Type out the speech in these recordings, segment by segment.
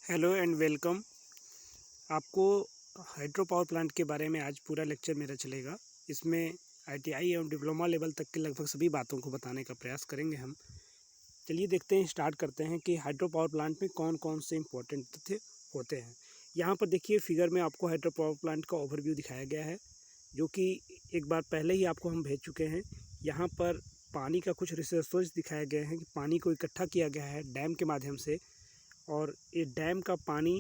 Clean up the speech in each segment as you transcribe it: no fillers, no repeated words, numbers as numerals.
Hello and welcome. आपको hydro power plant के बारे में आज पूरा लेक्चर मेरा चलेगा। इसमें आईटीआई एवं डिप्लोमा लेवल तक के लगभग सभी बातों को बताने का प्रयास करेंगे हम। चलिए देखते हैं, स्टार्ट करते हैं कि हाइड्रो पावर प्लांट में कौन कौन से इंपॉर्टेंट तथ्य होते हैं। यहाँ पर देखिए फिगर में आपको हाइड्रो पावर प्लांट का ओवरव्यू दिखाया गया है, जो कि एक बार पहले ही आपको हम भेज चुके हैं। यहाँ पर पानी का कुछ रिसोर्स दिखाया गया है कि पानी को इकट्ठा किया गया है डैम के माध्यम से, और ये डैम का पानी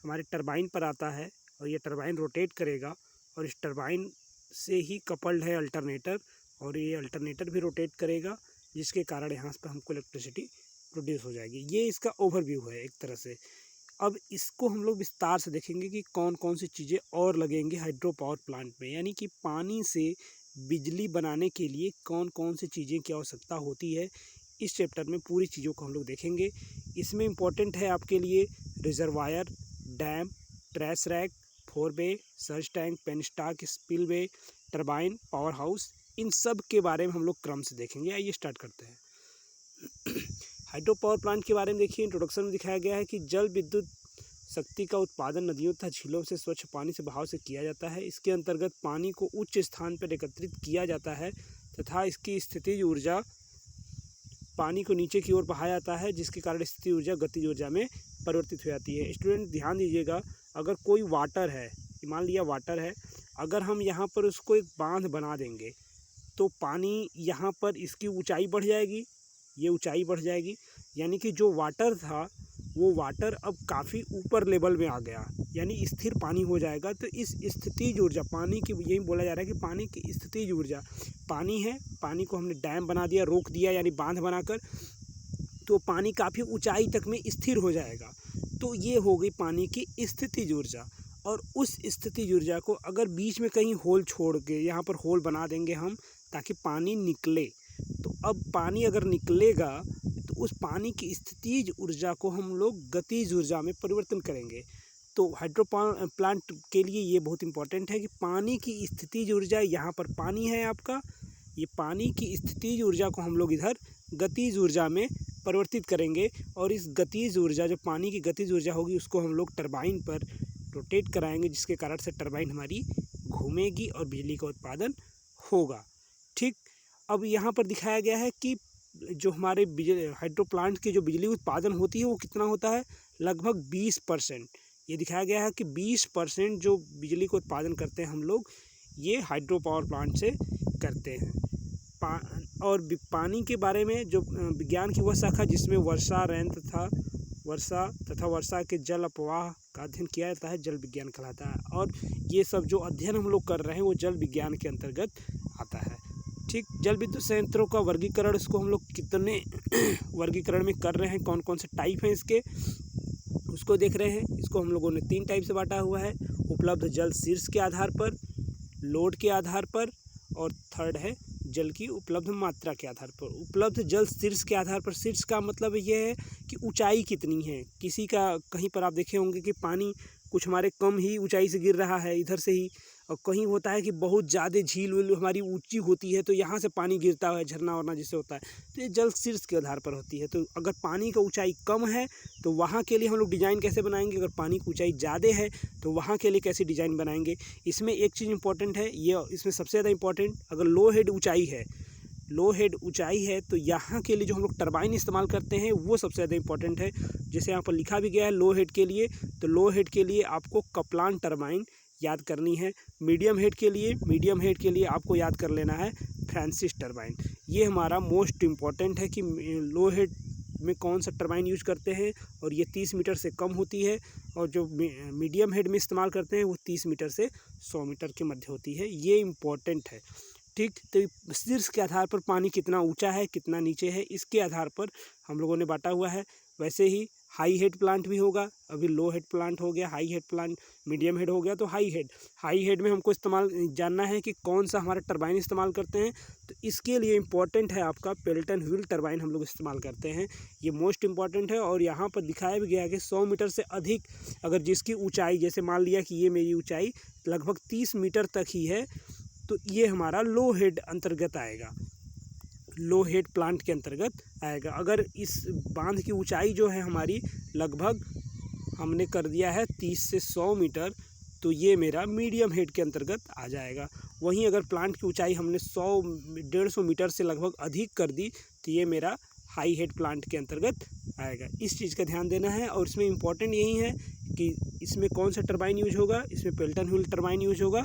हमारे टरबाइन पर आता है और ये टरबाइन रोटेट करेगा और इस टरबाइन से ही कपल्ड है अल्टरनेटर, और ये अल्टरनेटर भी रोटेट करेगा, जिसके कारण यहाँ पर हमको इलेक्ट्रिसिटी प्रोड्यूस हो जाएगी। ये इसका ओवरव्यू है एक तरह से। अब इसको हम लोग विस्तार से देखेंगे कि कौन कौन सी चीज़ें और लगेंगी हाइड्रो पावर प्लांट में, यानी कि पानी से बिजली बनाने के लिए कौन कौन सी चीज़ें की आवश्यकता होती है। इस चैप्टर में पूरी चीज़ों को हम लोग देखेंगे। इसमें इम्पोर्टेंट है आपके लिए reservoir, dam, trash rack, forebay, surge tank, penstock, spillway, turbine, power house, इन सब के बारे में हम लोग क्रम से देखेंगे। आइए स्टार्ट करते हैं। हाइड्रो पावर प्लांट के बारे में देखिए, इंट्रोडक्शन में दिखाया गया है कि जल विद्युत शक्ति का उत्पादन नदियों तथा झीलों से स्वच्छ पानी से बहाव से किया जाता है। इसके अंतर्गत पानी को उच्च स्थान पर एकत्रित किया जाता है तथा इसकी स्थितिज ऊर्जा पानी को नीचे की ओर बहाया जाता है, जिसके कारण स्थितिज ऊर्जा गतिज ऊर्जा में परिवर्तित हो जाती है। स्टूडेंट ध्यान दीजिएगा, अगर कोई वाटर है, मान लिया वाटर है, अगर हम यहाँ पर उसको एक बांध बना देंगे तो पानी यहाँ पर इसकी ऊंचाई बढ़ जाएगी, ये ऊंचाई बढ़ जाएगी, यानी कि जो वाटर था वो वाटर अब काफ़ी ऊपर लेवल में आ गया, यानी स्थिर पानी हो जाएगा। तो इस स्थितिज ऊर्जा पानी की, यही बोला जा रहा है कि पानी की स्थितिज ऊर्जा, पानी है, पानी को हमने डैम बना दिया, रोक दिया, यानी बांध बनाकर, तो पानी काफ़ी ऊंचाई तक में स्थिर हो जाएगा। तो ये हो गई पानी की स्थितिज ऊर्जा। और उस स्थितिज ऊर्जा को अगर बीच में कहीं होल छोड़ के यहाँ पर होल बना देंगे हम, ताकि पानी निकले, तो अब पानी अगर निकलेगा तो उस पानी की स्थितिज ऊर्जा को हम लोग गतिज ऊर्जा में परिवर्तन करेंगे। तो हाइड्रो पावर प्लांट के लिए ये बहुत इंपॉर्टेंट है कि पानी की स्थितिज ऊर्जा, यहाँ पर पानी है आपका, ये पानी की स्थितिज ऊर्जा को हम लोग इधर गतिज ऊर्जा में परिवर्तित करेंगे, और इस गतिज ऊर्जा, जो पानी की गतिज ऊर्जा होगी, उसको हम लोग टरबाइन पर रोटेट कराएंगे, जिसके कारण से टरबाइन हमारी घूमेगी और बिजली का उत्पादन होगा। ठीक, अब यहाँ पर दिखाया गया है कि जो हमारे हाइड्रो प्लांट की जो बिजली उत्पादन होती है वो कितना होता है, लगभग 20%। ये दिखाया गया है कि 20% जो बिजली को उत्पादन करते हैं हम लोग, ये हाइड्रो पावर प्लांट से करते हैं। और पानी के बारे में जो विज्ञान की वह शाखा जिसमें वर्षा तथा वर्षा के जल अपवाह का अध्ययन किया जाता है, जल विज्ञान कहलाता है। और ये सब जो अध्ययन हम लोग कर रहे हैं वो जल विज्ञान के अंतर्गत आता है। ठीक, जल विद्युत संयंत्रों का वर्गीकरण, इसको हम लोग कितने वर्गीकरण में कर रहे हैं, कौन कौन से टाइप हैं इसके, उसको देख रहे हैं। इसको हम लोगों ने 3 टाइप से बांटा हुआ है: उपलब्ध जल शीर्ष के आधार पर, लोड के आधार पर, और थर्ड है जल की उपलब्ध मात्रा के आधार पर। उपलब्ध जल शीर्ष के आधार पर, शीर्ष का मतलब ये है कि ऊंचाई कितनी है। किसी का कहीं पर आप देखे होंगे कि पानी कुछ हमारे कम ही ऊंचाई से गिर रहा है इधर से ही, और कहीं होता है कि बहुत ज़्यादा झील वील हमारी ऊंची होती है, तो यहाँ से पानी गिरता है, झरना वरना जिससे होता है। तो ये जल शीर्ष के आधार पर होती है। तो अगर पानी का ऊंचाई कम है तो वहाँ के लिए हम लोग डिज़ाइन कैसे बनाएंगे, अगर पानी की ऊंचाई ज़्यादा है तो वहाँ के लिए कैसे डिज़ाइन बनाएंगे। इसमें एक चीज़ इंपॉर्टेंट है, ये इसमें सबसे ज़्यादा इंपॉर्टेंट, अगर लो हेड ऊंचाई है तो यहाँ के लिए जो हम लोग टरबाइन इस्तेमाल करते हैं वो सबसे ज़्यादा इंपॉर्टेंट है। जैसे यहाँ पर लिखा भी गया है लो हेड के लिए, तो लो हेड के लिए आपको कपलान टरबाइन याद करनी है। मीडियम हेड के लिए आपको याद कर लेना है फ्रांसिस टरबाइन। ये हमारा मोस्ट इम्पॉर्टेंट है कि लो हेड में कौन सा टरबाइन यूज करते हैं, और ये 30 मीटर से कम होती है, और जो मीडियम हेड में इस्तेमाल करते हैं वो 30 मीटर से 100 मीटर के मध्य होती है। ये इम्पॉर्टेंट है। ठीक, तो शीर्ष के आधार पर पानी कितना ऊंचा है कितना नीचे है, इसके आधार पर हम लोगों ने बांटा हुआ है। वैसे ही हाई हेड प्लांट भी होगा, अभी लो हेड प्लांट हो गया, high head plant, medium head हो गया, तो हाई हेड में हमको इस्तेमाल जानना है कि कौन सा हमारा टरबाइन इस्तेमाल करते हैं। तो इसके लिए इम्पॉर्टेंट है आपका पेल्टन व्हील टरबाइन हम लोग इस्तेमाल करते हैं, ये मोस्ट इम्पॉर्टेंट है। और यहाँ पर दिखाया भी गया है कि 100 मीटर से अधिक अगर जिसकी ऊँचाई, जैसे मान लिया कि ये मेरी ऊँचाई लगभग 30 मीटर तक ही है, तो ये हमारा लो हेड अंतर्गत आएगा, लो हेड प्लांट के अंतर्गत आएगा। अगर इस बांध की ऊंचाई जो है हमारी लगभग हमने कर दिया है 30 से 100 मीटर, तो ये मेरा मीडियम हेड के अंतर्गत आ जाएगा। वहीं अगर प्लांट की ऊंचाई हमने 100-150 मीटर से लगभग अधिक कर दी तो ये मेरा हाई हेड प्लांट के अंतर्गत आएगा। इस चीज़ का ध्यान देना है। और इसमें इम्पॉर्टेंट यही है कि इसमें कौन सा टरबाइन यूज होगा, इसमें पेल्टन व्हील टरबाइन यूज होगा।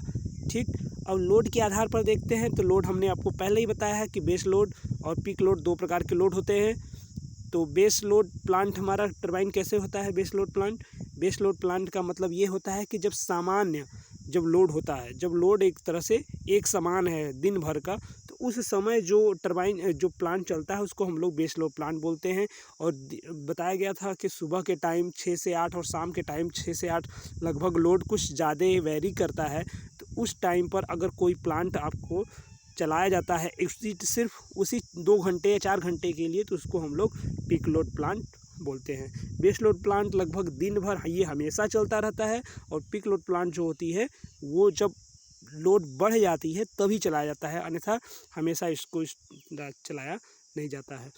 ठीक, अब लोड के आधार पर देखते हैं तो लोड हमने आपको पहले ही बताया है कि बेस लोड और पीक लोड 2 प्रकार के लोड होते हैं। तो बेस लोड प्लांट हमारा टरबाइन कैसे होता है? बेस लोड प्लांट का मतलब ये होता है कि जब लोड होता है, जब लोड एक तरह से एक समान है दिन भर का, तो उस समय जो प्लांट चलता है उसको हम लोग बेस लोड प्लांट बोलते हैं। और बताया गया था कि सुबह के टाइम 6 से 8 और शाम के टाइम 6 से 8 लगभग लोड कुछ ज़्यादा वेरी करता है। तो उस टाइम पर अगर कोई प्लांट आपको चलाया जाता है सिर्फ उसी 2 घंटे या 4 घंटे के लिए, तो उसको हम लोग पीक लोड प्लांट बोलते हैं। बेस लोड प्लांट लगभग दिन भर ये हमेशा चलता रहता है, और पीक लोड प्लांट जो होती है वो जब लोड बढ़ जाती है तभी चलाया जाता है, अन्यथा हमेशा इसको चलाया नहीं जाता है।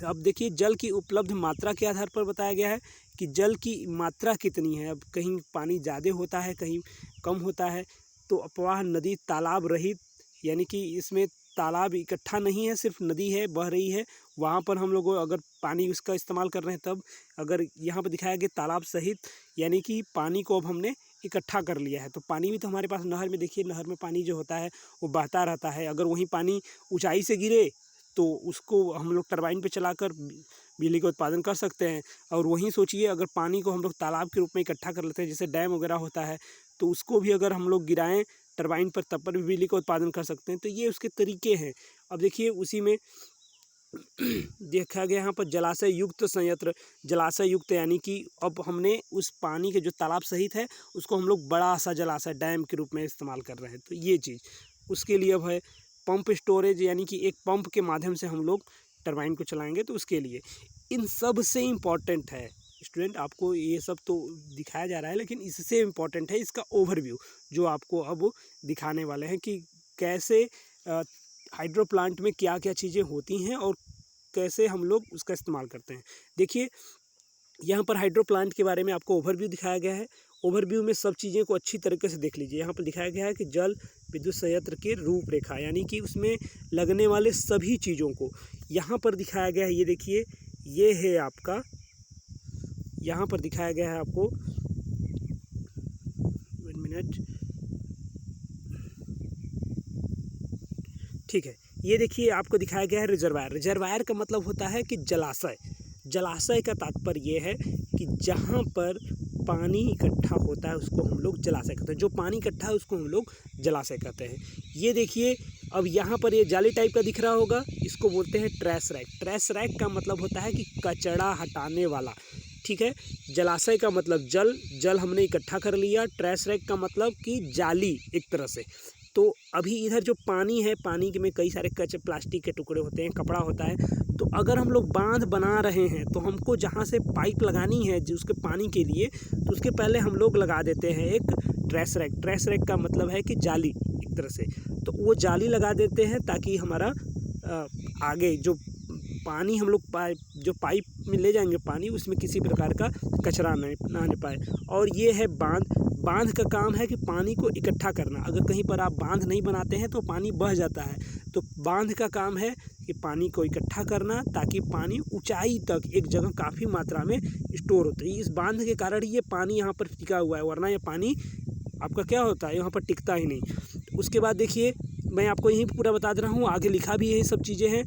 अब देखिए, जल की उपलब्ध मात्रा के आधार पर बताया गया है कि जल की मात्रा कितनी है। अब कहीं पानी ज़्यादा होता है, कहीं कम होता है। तो अपवाह नदी तालाब रहित, यानी कि इसमें तालाब इकट्ठा नहीं है, सिर्फ नदी है बह रही है, वहाँ पर हम लोग अगर पानी उसका इस्तेमाल कर रहे हैं तब। अगर यहाँ पर दिखाया गया तालाब सहित, यानी कि पानी को अब हमने इकट्ठा कर लिया है। तो पानी भी तो हमारे पास नहर में, देखिए नहर में पानी जो होता है वो बहता रहता है। अगर वही पानी ऊंचाई से गिरे तो उसको हम लोग टरबाइन पे चलाकर बिजली का उत्पादन कर सकते हैं। और वहीं सोचिए, अगर पानी को हम लोग तालाब के रूप में इकट्ठा कर लेते हैं, जैसे डैम वगैरह होता है, तो उसको भी अगर हम लोग गिराएं टरबाइन पर, तब पर भी बिजली का उत्पादन कर सकते हैं। तो ये उसके तरीके हैं। अब देखिए, उसी में देखा गया यहाँ पर जलाशय युक्त संयंत्र, जलाशय युक्त यानी कि अब हमने उस पानी के जो तालाब सहित है उसको हम लोग बड़ा सा जलाशय डैम के रूप में इस्तेमाल कर रहे हैं। तो ये चीज़ उसके लिए अब है पंप स्टोरेज, यानी कि एक पंप के माध्यम से हम लोग टरबाइन को चलाएंगे। तो उसके लिए इन सब से इम्पॉर्टेंट है स्टूडेंट, आपको ये सब तो दिखाया जा रहा है, लेकिन इससे इम्पॉर्टेंट है इसका ओवरव्यू, जो आपको अब दिखाने वाले हैं कि कैसे हाइड्रो प्लांट में क्या क्या चीज़ें होती हैं और कैसे हम लोग उसका इस्तेमाल करते हैं। देखिए, यहाँ पर हाइड्रो प्लांट के बारे में आपको ओवरव्यू दिखाया गया है। ओवरव्यू में सब चीज़ें को अच्छी तरीके से देख लीजिए। यहाँ पर दिखाया गया है कि जल विद्युत संयंत्र की रूपरेखा, यानी कि उसमें लगने वाले सभी चीज़ों को यहाँ पर दिखाया गया है। ये देखिए, ये है आपका, यहाँ पर दिखाया गया है आपको, 1 मिनट, ठीक है। ये देखिए, आपको दिखाया गया है रिजर्वायर। रिजर्वायर का मतलब होता है कि जलाशय। जलाशय का तात्पर्य ये है कि जहाँ पर पानी इकट्ठा होता है उसको हम लोग जलाशय कहते हैं। जो पानी इकट्ठा है उसको हम लोग जलाशय कहते हैं। ये देखिए, अब यहाँ पर ये जाली टाइप का दिख रहा होगा, इसको बोलते हैं ट्रैश रैक। ट्रैश रैक का मतलब होता है कि कचरा हटाने वाला, ठीक है। जलाशय का मतलब जल हमने इकट्ठा कर लिया। ट्रैश रैक का मतलब कि जाली एक तरह से। तो अभी इधर जो पानी है, पानी में कई सारे कच्चे प्लास्टिक के टुकड़े होते हैं, कपड़ा होता है। तो अगर हम लोग बांध बना रहे हैं तो हमको जहाँ से पाइप लगानी है जो उसके पानी के लिए, तो उसके पहले हम लोग लगा देते हैं एक ट्रैश रैक। ट्रैश रैक का मतलब है कि जाली एक तरह से। तो वो जाली लगा देते हैं ताकि हमारा आगे जो पानी हम लोग पाइप में ले जाएंगे पानी, उसमें किसी प्रकार का कचरा ना आने पाए। और ये है बांध का काम है कि पानी को इकट्ठा करना। अगर कहीं पर आप बांध नहीं बनाते हैं तो पानी बह जाता है। तो बांध का काम है कि पानी को इकट्ठा करना ताकि पानी ऊंचाई तक एक जगह काफ़ी मात्रा में स्टोर होता है। इस बांध के कारण ये पानी यहाँ पर टिका हुआ है, वरना ये पानी आपका क्या होता है, यहाँ पर टिकता ही नहीं। उसके बाद देखिए, मैं आपको यहीं पूरा बता दे रहा हूँ, आगे लिखा भी यही सब चीज़ें हैं।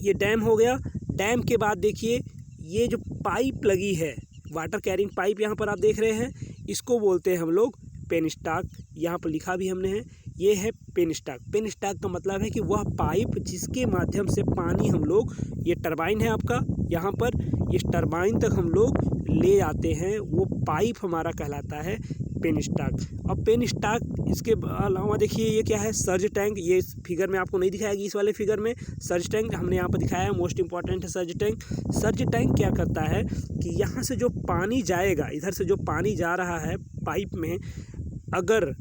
ये डैम हो गया। डैम के बाद देखिए, ये जो पाइप लगी है, वाटर कैरिंग पाइप यहाँ पर आप देख रहे हैं, इसको बोलते हैं हम लोग पेनस्टॉक। यहाँ पर लिखा भी हमने है, ये है पेनस्टॉक। पेनस्टॉक का मतलब है कि वह पाइप जिसके माध्यम से पानी हम लोग, ये टरबाइन है आपका, यहाँ पर इस टरबाइन तक हम लोग ले आते हैं, वो पाइप हमारा कहलाता है पेनस्टॉक। अब पेनस्टॉक इसके अलावा देखिए, ये क्या है, सर्ज टैंक। ये फिगर में आपको नहीं दिखाएगी, इस वाले फिगर में सर्ज टैंक हमने यहाँ पर दिखाया है, मोस्ट इंपॉर्टेंट है सर्ज टैंक। सर्ज टैंक क्या करता है कि यहाँ से जो पानी जाएगा, इधर से जो पानी जा रहा है पाइप में, अगर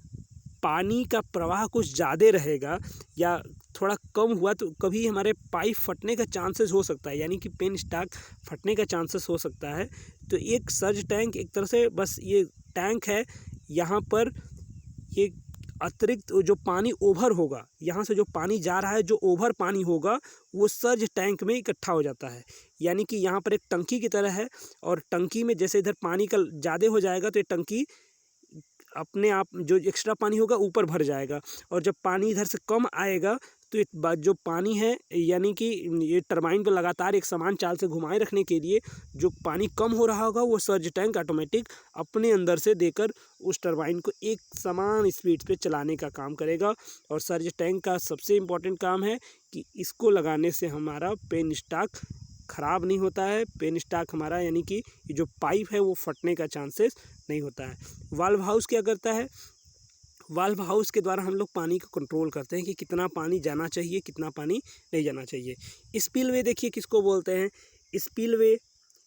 पानी का प्रवाह कुछ ज़्यादा रहेगा या थोड़ा कम हुआ तो कभी हमारे पाइप फटने का चांसेस हो सकता है, यानी कि पेन स्टॉक फटने का चांसेस हो सकता है। तो एक सर्ज टैंक एक तरह से बस ये टैंक है, यहाँ पर ये अतिरिक्त जो पानी ओवर होगा, यहाँ से जो पानी जा रहा है, जो ओवर पानी होगा वो सर्ज टैंक में इकट्ठा हो जाता है। यानी कि यहाँ पर एक टंकी की तरह है, और टंकी में जैसे इधर पानी का ज़्यादा हो जाएगा तो ये टंकी अपने आप जो एक्स्ट्रा पानी होगा ऊपर भर जाएगा, और जब पानी इधर से कम आएगा तो जो पानी है, यानी कि ये टरबाइन को लगातार एक समान चाल से घुमाए रखने के लिए जो पानी कम हो रहा होगा वो सर्ज टैंक ऑटोमेटिक अपने अंदर से देकर उस टरबाइन को एक समान स्पीड पे चलाने का काम करेगा। और सर्ज टैंक का सबसे इम्पोर्टेंट काम है कि इसको लगाने से हमारा पेन स्टॉक ख़राब नहीं होता है। पेन स्टॉक हमारा यानी कि जो पाइप है वो फटने का चांसेस नहीं होता है। वाल्व हाउस क्या करता है? वाल्व हाउस के द्वारा हम लोग पानी को कंट्रोल करते हैं कि कितना पानी जाना चाहिए, कितना पानी नहीं जाना चाहिए। स्पिलवे देखिए किसको बोलते हैं? स्पिलवे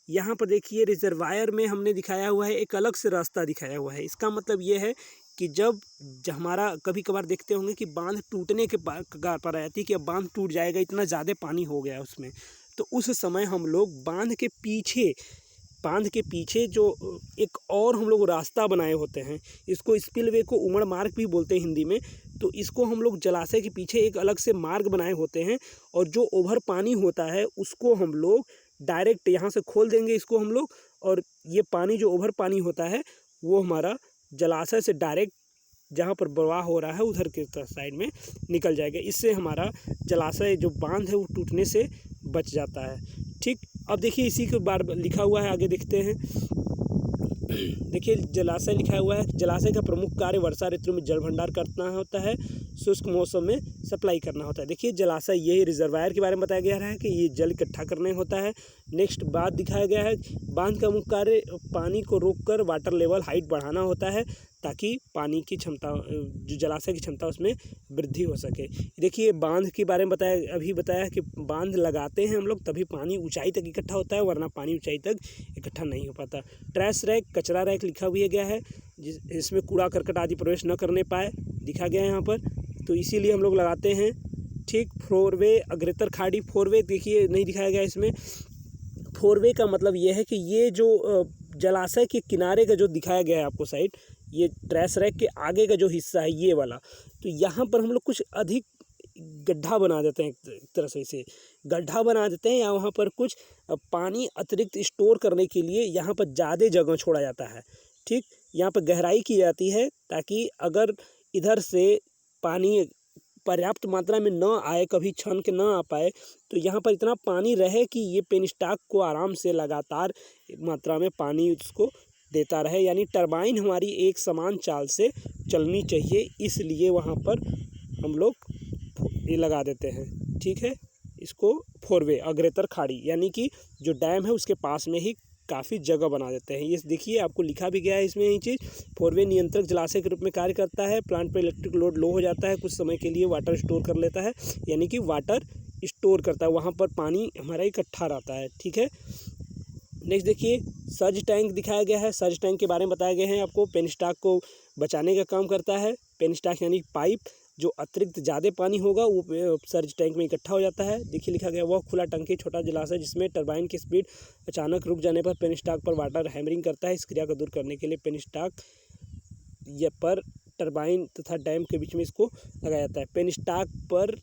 यहाँ पर देखिए रिजर्वायर में हमने दिखाया हुआ है, एक अलग से रास्ता दिखाया हुआ है। इसका मतलब ये है कि जब हमारा कभी कभार देखते होंगे कि बांध टूटने के कगार पर आ जाती है कि अब बांध टूट जाएगा, इतना ज़्यादा पानी हो गया उसमें, तो उस समय हम लोग बांध के पीछे जो एक और हम लोग रास्ता बनाए होते हैं, इसको स्पिलवे को उमड़ मार्ग भी बोलते हैं हिंदी में। तो इसको हम लोग जलाशय के पीछे एक अलग से मार्ग बनाए होते हैं, और जो ओवर पानी होता है उसको हम लोग डायरेक्ट यहाँ से खोल देंगे इसको हम लोग, और ये पानी जो ओवर पानी होता है वो हमारा जलाशय से डायरेक्ट जहाँ पर प्रवाह हो रहा है उधर के साइड में निकल जाएगा। इससे हमारा जलाशय जो बांध है वो टूटने से बच जाता है। ठीक, अब देखिए इसी के बार लिखा हुआ है, आगे देखते हैं। देखिए जलाशय लिखा हुआ है, जलाशय का प्रमुख कार्य वर्षा ऋतु में जल भंडार करना होता है, शुष्क मौसम में सप्लाई करना होता है। देखिए जलाशय, ये रिजर्वायर के बारे में बताया गया है कि ये जल इकट्ठा करने होता है। नेक्स्ट बात दिखाया गया है, बांध का मुख्य कार्य पानी को रोककर वाटर लेवल हाइट बढ़ाना होता है ताकि पानी की क्षमता, जो जलाशय की क्षमता उसमें वृद्धि हो सके। देखिए बांध के बारे में बताया कि बांध लगाते हैं हम लोग तभी पानी ऊंचाई तक इकट्ठा होता है, वरना पानी ऊंचाई तक इकट्ठा नहीं हो पाता। ट्रैश रैक, कचरा रैक लिखा भी गया है, जिसमें कूड़ा करकट आदि प्रवेश न करने पाए, दिखा गया है यहाँ पर, तो इसीलिए हम लोग लगाते हैं। ठीक, फोरवे अग्रतर खाड़ी, फोरवे देखिए नहीं दिखाया गया इसमें। फोरवे का मतलब ये है कि ये जो जलाशय के किनारे का जो दिखाया गया है आपको साइड, ये ट्रैश रैक के आगे का जो हिस्सा है ये वाला, तो यहाँ पर हम लोग कुछ अधिक गड्ढा बना देते हैं, एक तरह से इसे गड्ढा बना देते हैं, या वहाँ पर कुछ पानी अतिरिक्त स्टोर करने के लिए यहाँ पर ज़्यादा जगह छोड़ा जाता है। ठीक, यहाँ पर गहराई की जाती है ताकि अगर इधर से पानी पर्याप्त मात्रा में न आए, कभी छन के न आ पाए, तो यहाँ पर इतना पानी रहे कि ये पेन स्टॉक को आराम से लगातार मात्रा में पानी उसको देता रहे। यानी टरबाइन हमारी एक समान चाल से चलनी चाहिए, इसलिए वहाँ पर हम लोग ये लगा देते हैं। ठीक है, इसको फोरवे अग्रतर खाड़ी यानी कि जो डैम है उसके पास में ही काफ़ी जगह बना देते हैं। ये देखिए आपको लिखा भी गया है इसमें, ये चीज़ फोरवे नियंत्रक जलाशय के रूप में कार्य करता है। प्लांट पर इलेक्ट्रिक लोड लो हो जाता है, कुछ समय के लिए वाटर स्टोर कर लेता है, यानी कि वाटर स्टोर करता है, वहाँ पर पानी हमारा इकट्ठा रहता है। ठीक है, नेक्स्ट देखिए सर्ज टैंक दिखाया गया है। सर्ज टैंक के बारे में बताया गया है आपको, पेन स्टॉक को बचाने का काम करता है। पेन स्टॉक यानी पाइप, जो अतिरिक्त ज़्यादा पानी होगा वो सर्ज टैंक में इकट्ठा हो जाता है। देखिए लिखा गया, वह खुला टंकी छोटा जलाशय जिसमें टरबाइन की स्पीड अचानक रुक जाने पर पेन स्टॉक पर वाटर हैमरिंग करता है। इस क्रिया को दूर करने के लिए पेन स्टॉक पर टरबाइन तथा डैम के बीच में इसको लगाया जाता है। पेन स्टॉक पर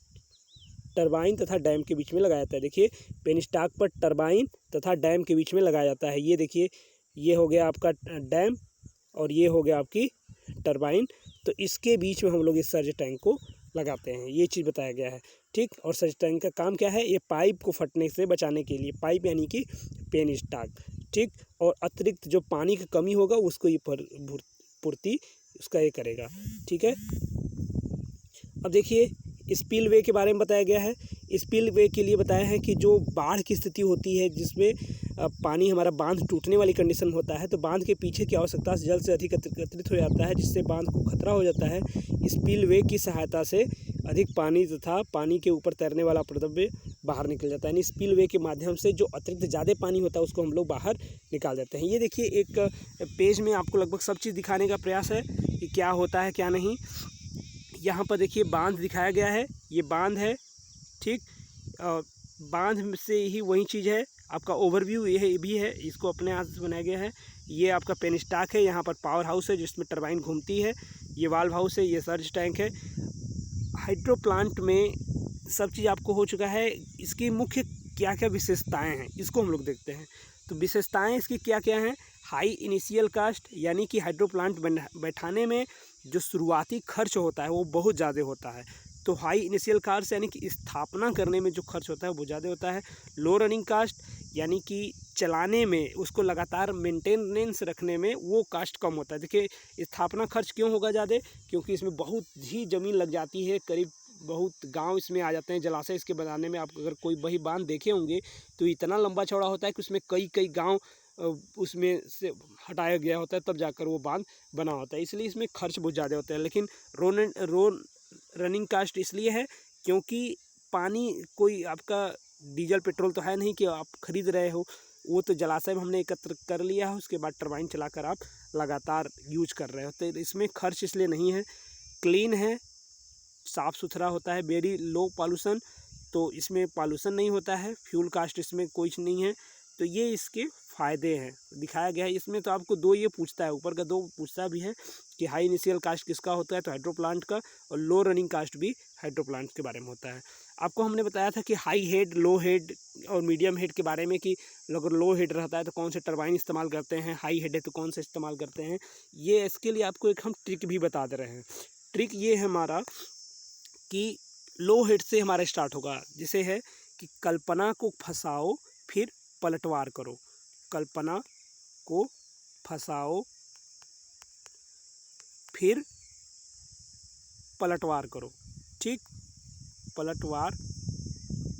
टरबाइन तथा डैम के बीच में लगाया जाता है। देखिए पेन स्टॉक पर टरबाइन तथा डैम के बीच में लगाया जाता है। ये देखिए, ये हो गया आपका डैम और ये हो गया आपकी टरबाइन, तो इसके बीच में हम लोग इस सर्ज टैंक को लगाते हैं, ये चीज़ बताया गया है। ठीक, और सर्ज टैंक का काम क्या है? ये पाइप को फटने से बचाने के लिए, पाइप यानी कि पेन स्टॉक। ठीक, और अतिरिक्त जो पानी की कमी होगा उसको ये पूर्ति उसका ये करेगा। ठीक है, अब देखिए स्पिलवे के बारे में बताया गया है। स्पिलवे के लिए बताया है कि जो बाढ़ की स्थिति होती है जिसमें पानी हमारा बांध टूटने वाली कंडीशन होता है, तो बांध के पीछे की आवश्यकता से जल से अधिक एकत्रित हो जाता है, जिससे बांध को खतरा हो जाता है। स्पिलवे की सहायता से अधिक पानी तथा पानी के ऊपर तैरने वाला द्रव्य बाहर निकल जाता है। यानी स्पिलवे के माध्यम से जो अतिरिक्त ज़्यादा पानी होता है उसको हम लोग बाहर निकाल देते हैं। ये देखिए एक पेज में आपको लगभग सब चीज़ दिखाने का प्रयास है कि क्या होता है क्या नहीं। यहाँ पर देखिए बांध दिखाया गया है, ये बांध है, ठीक। बांध से ही वही चीज़ है, आपका ओवरव्यू ये भी है, इसको अपने हाथ से बनाया गया है। ये आपका पेन स्टॉक है, यहाँ पर पावर हाउस है जिसमें टरबाइन घूमती है, ये वाल्व हाउस है, ये सर्ज टैंक है। हाइड्रो प्लांट में सब चीज़ आपको हो चुका है। इसकी मुख्य क्या क्या विशेषताएं हैं इसको हम लोग देखते हैं। तो विशेषताएं इसकी क्या क्या हैं? हाई इनिशियल कास्ट, यानी कि हाइड्रो प्लांट बैठाने में जो शुरुआती खर्च होता है वो बहुत ज़्यादा होता है। तो हाई इनिशियल कास्ट यानी कि स्थापना करने में जो खर्च होता है वो ज़्यादा होता है। लो रनिंग कास्ट यानी कि चलाने में, उसको लगातार मेंटेनेंस रखने में वो कास्ट कम होता है। देखिए स्थापना खर्च क्यों होगा ज़्यादा? क्योंकि इसमें बहुत ही ज़मीन लग जाती है, करीब बहुत गांव इसमें आ जाते हैं। जलाशय इसके बनाने में आप अगर कोई वही बांध देखे होंगे तो इतना लंबा चौड़ा होता है कि उसमें कई कई गांव उसमें से हटाया गया होता है, तब जाकर वो बांध बना होता है। इसलिए इसमें खर्च बहुत ज़्यादा होता है। लेकिन रनिंग कास्ट इसलिए है क्योंकि पानी कोई आपका डीजल पेट्रोल तो है नहीं कि आप खरीद रहे हो, वो तो जलाशय में हमने एकत्र कर लिया है, उसके बाद टरबाइन चलाकर आप लगातार यूज कर रहे हो। तो इसमें खर्च इसलिए नहीं है। क्लीन है, साफ़ सुथरा होता है, वेरी लो पॉल्यूशन, तो इसमें पॉल्यूशन नहीं होता है। फ्यूल कास्ट इसमें कुछ नहीं है। तो ये इसके फ़ायदे हैं, दिखाया गया है। इसमें तो आपको दो ये पूछता है, ऊपर का दो पूछता भी है कि हाई इनिशियल कास्ट किसका होता है, तो हाइड्रो प्लांट का, और लो रनिंग कास्ट भी हाइड्रो प्लांट के बारे में होता है। आपको हमने बताया था कि हाई हेड, लो हेड और मीडियम हेड के बारे में, कि अगर लो हेड रहता है तो कौन से टरबाइन इस्तेमाल करते हैं, हाई हेड है तो कौन से इस्तेमाल करते हैं। ये इसके लिए आपको एक हम ट्रिक भी बता दे रहे हैं। ट्रिक ये है हमारा कि लो हेड से हमारा स्टार्ट होगा, जिसे है कि कल्पना को फंसाओ फिर पलटवार करो। कल्पना को फंसाओ फिर पलटवार करो, ठीक, पलटवार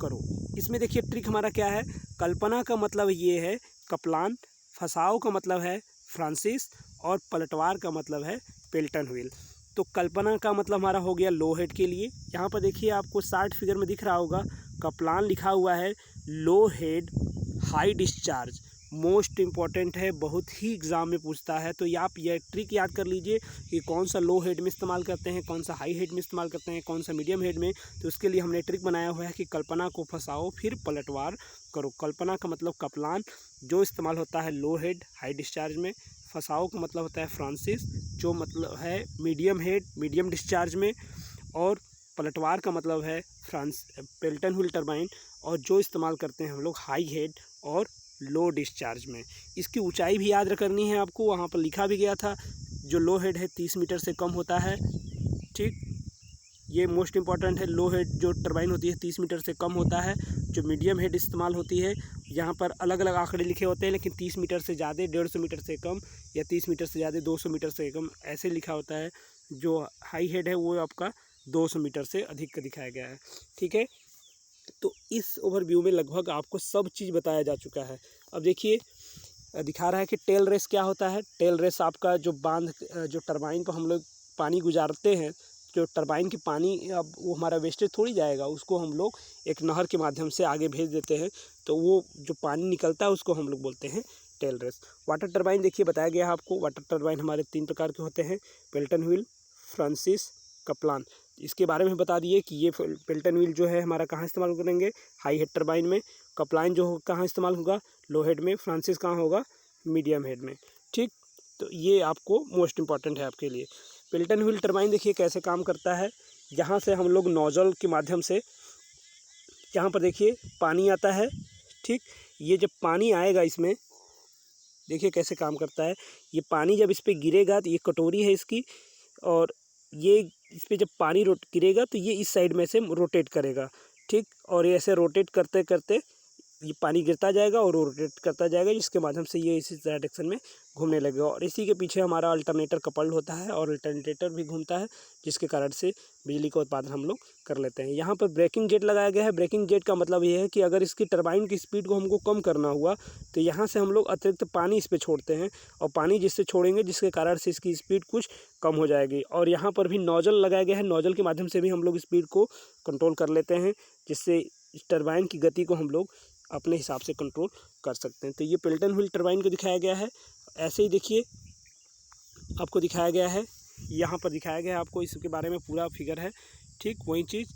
करो। इसमें देखिए ट्रिक हमारा क्या है। कल्पना का मतलब ये है कप्लान, फंसाओ का मतलब है फ्रांसिस, और पलटवार का मतलब है पेल्टन व्हील। तो कल्पना का मतलब हमारा हो गया लो हेड के लिए। यहाँ पर देखिए आपको 60 फिगर में दिख रहा होगा, कप्लान लिखा हुआ है, low head high discharge, most important है, बहुत ही एग्ज़ाम में पूछता है। तो आप यह ट्रिक याद कर लीजिए कि कौन सा लो हेड में इस्तेमाल करते हैं, कौन सा हाई हेड में इस्तेमाल करते हैं, कौन सा मीडियम हेड में। तो उसके लिए हमने ट्रिक बनाया हुआ है कि कल्पना को फंसाओ फिर पलटवार करो। कल्पना का मतलब कप्लान, जो इस्तेमाल होता है लो हेड हाई डिस्चार्ज में। फंसाओ का मतलब होता है फ्रांसिस, जो मतलब है मीडियम हेड मीडियम डिस्चार्ज में। और पलटवार का मतलब है पेल्टन व्हील टरबाइन, और जो इस्तेमाल करते हैं हम लोग हाई हेड और लो डिस्चार्ज में। इसकी ऊंचाई भी याद करनी है आपको, वहाँ पर लिखा भी गया था। जो लो हेड है 30 मीटर से कम होता है, ठीक, ये मोस्ट इम्पॉर्टेंट है। लो हेड जो टरबाइन होती है 30 मीटर से कम होता है। जो मीडियम हेड इस्तेमाल होती है, यहाँ पर अलग अलग आंकड़े लिखे होते हैं, लेकिन 30 मीटर से ज़्यादा 150 मीटर से कम, या 30 मीटर से ज़्यादा 200 मीटर से कम, ऐसे लिखा होता है। जो हाई हेड है वो आपका 200 मीटर से अधिक का दिखाया गया है, ठीक है। तो इस ओवरव्यू में लगभग आपको सब चीज़ बताया जा चुका है। अब देखिए दिखा रहा है कि टेल रेस क्या होता है। टेल रेस आपका जो बांध, जो टरबाइन को हम लोग पानी गुजारते हैं, जो टरबाइन की पानी अब वो हमारा वेस्टेज थोड़ी जाएगा, उसको हम लोग एक नहर के माध्यम से आगे भेज देते हैं। तो वो जो पानी निकलता है उसको हम लोग बोलते हैं टेल रेस। वाटर टरबाइन देखिए बताया गया है आपको। वाटर टरबाइन हमारे 3 प्रकार के होते हैं, पेल्टन व्हील, फ्रांसिस, कप्लान। इसके बारे में बता दिए कि ये पेल्टन व्हील जो है हमारा कहाँ इस्तेमाल करेंगे, हाई हेड टरबाइन में। कप्लान जो कहाँ इस्तेमाल होगा, लो हेड में। फ्रांसिस कहाँ होगा, मीडियम हेड में, ठीक। तो ये आपको मोस्ट इम्पॉर्टेंट है आपके लिए। पेल्टन व्हील टरबाइन देखिए कैसे काम करता है। यहाँ से हम लोग नोजल के माध्यम से, यहाँ पर देखिए पानी आता है, ठीक। ये जब पानी आएगा इसमें, देखिए कैसे काम करता है। ये पानी जब इस पर गिरेगा, तो ये कटोरी है इसकी, और ये इस पर जब पानी गिरेगा तो ये इस साइड में से रोटेट करेगा, ठीक। और ये ऐसे रोटेट करते करते ये पानी गिरता जाएगा और रोटेट करता जाएगा, जिसके माध्यम से ये इसी डायरेक्शन में घूमने लगेगा। और इसी के पीछे हमारा अल्टरनेटर कपल्ड होता है, और अल्टरनेटर भी घूमता है, जिसके कारण से बिजली का उत्पादन हम लोग कर लेते हैं। यहाँ पर ब्रेकिंग जेट लगाया गया है। ब्रेकिंग जेट का मतलब ये है कि अगर इसकी टरबाइन की स्पीड को हमको कम करना हुआ, तो यहाँ से हम लोग अतिरिक्त पानी इस पर छोड़ते हैं, और पानी जिससे छोड़ेंगे जिसके कारण से इसकी स्पीड कुछ कम हो जाएगी। और यहाँ पर भी नोजल लगाया गया है। नोजल के माध्यम से भी हम लोग स्पीड को कंट्रोल कर लेते हैं, जिससे इस टरबाइन की गति को हम लोग अपने हिसाब से कंट्रोल कर सकते हैं। तो ये पेल्टन व्हील टरबाइन को दिखाया गया है। ऐसे ही देखिए आपको दिखाया गया है यहाँ पर दिखाया गया है आपको, इसके बारे में पूरा फिगर है। ठीक वही चीज़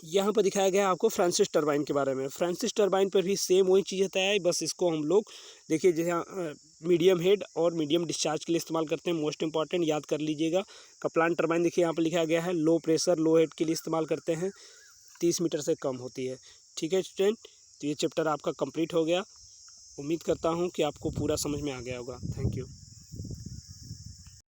यहाँ पर दिखाया गया है आपको फ्रांसिस टरबाइन के बारे में। फ्रांसिस टरबाइन पर भी सेम वही चीज़ होता है, बस इसको हम लोग देखिए जहाँ मीडियम हेड और मीडियम डिस्चार्ज के लिए इस्तेमाल करते हैं। मोस्ट इंपॉर्टेंट याद कर लीजिएगा। कप्लान टरबाइन देखिए यहाँ पर लिखा गया है लो प्रेशर लो हेड के लिए इस्तेमाल करते हैं, 30 मीटर से कम होती है। ठीक है स्टूडेंट, तो ये चैप्टर आपका कंप्लीट हो गया। उम्मीद करता हूँ कि आपको पूरा समझ में आ गया होगा। Thank you.